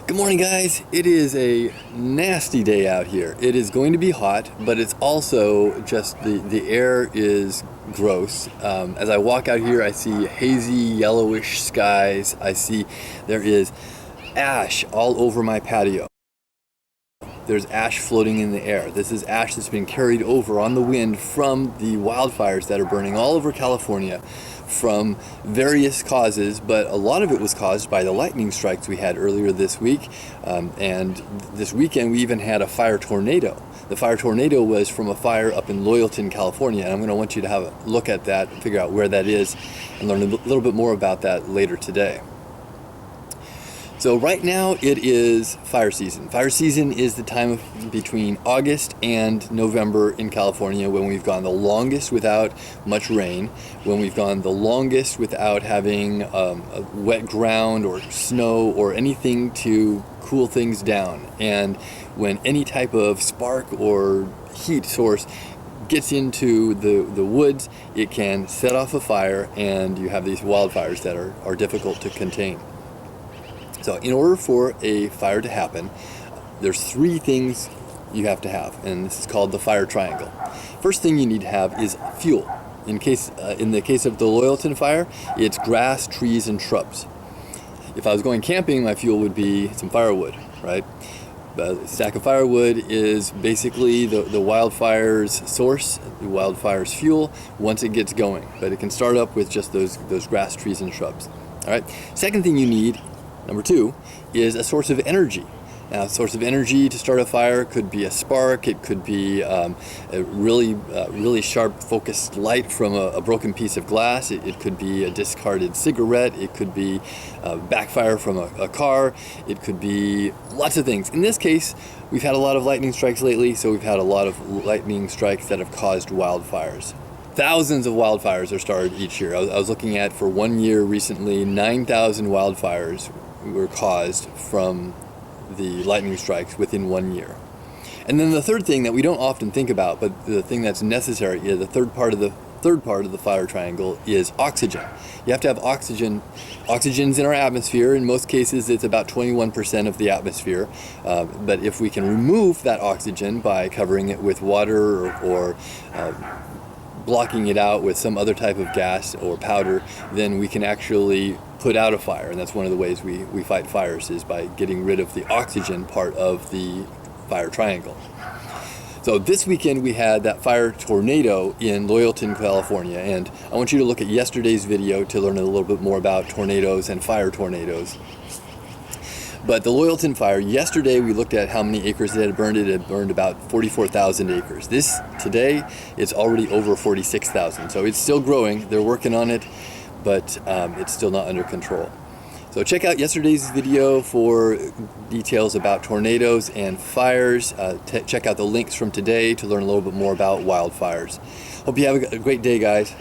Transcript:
Good morning, guys. It is a nasty day out here. It is going to be hot, but it's also just the air is gross. As I walk out here, I see hazy yellowish skies. I see there is ash all over my patio. There's ash floating in the air. This is ash that's been carried over on the wind from the wildfires that are burning all over California from various causes, but a lot of it was caused by the lightning strikes we had earlier this week. And this weekend we even had a fire tornado. The fire tornado was from a fire up in Loyalton, California, and I'm going to want you to have a look at that, figure out where that is, and learn a little bit more about that later today. So right now it is fire season. Fire season is the time between August and November in California when we've gone the longest without much rain, when we've gone the longest without having a wet ground or snow or anything to cool things down, and when any type of spark or heat source gets into the woods, it can set off a fire, and you have these wildfires that are difficult to contain. So in order for a fire to happen, there's three things you have to have, and this is called the fire triangle. First thing you need to have is fuel. In the case of the Loyalton fire, it's grass, trees, and shrubs. If I was going camping, my fuel would be some firewood, right? A stack of firewood is basically the wildfire's source, the wildfire's fuel, once it gets going. But it can start up with just those grass, trees, and shrubs. All right. Second thing you need, number two, is a source of energy. Now, a source of energy to start a fire could be a spark. It could be a really sharp focused light from a broken piece of glass. It could be a discarded cigarette. It could be backfire from a car. It could be lots of things. In this case, we've had a lot of lightning strikes lately, so we've had a lot of lightning strikes that have caused wildfires. Thousands of wildfires are started each year. I was looking at, for 1 year recently, 9,000 wildfires were caused from the lightning strikes within 1 year. And then the third thing that we don't often think about, but the thing that's necessary, is the third part of the fire triangle, is oxygen. You have to have oxygen. Oxygen's in our atmosphere. In most cases, it's about 21% of the atmosphere. But if we can remove that oxygen by covering it with water or blocking it out with some other type of gas or powder, then we can actually put out a fire. And that's one of the ways we fight fires, is by getting rid of the oxygen part of the fire triangle. So this weekend we had that fire tornado in Loyalton, California, and I want you to look at yesterday's video to learn a little bit more about tornadoes and fire tornadoes. But the Loyalton fire, yesterday we looked at how many acres it had burned. It had burned about 44,000 acres. Today, it's already over 46,000. So it's still growing. They're working on it, but it's still not under control. So check out yesterday's video for details about tornadoes and fires. Check out the links from today to learn a little bit more about wildfires. Hope you have a great day, guys.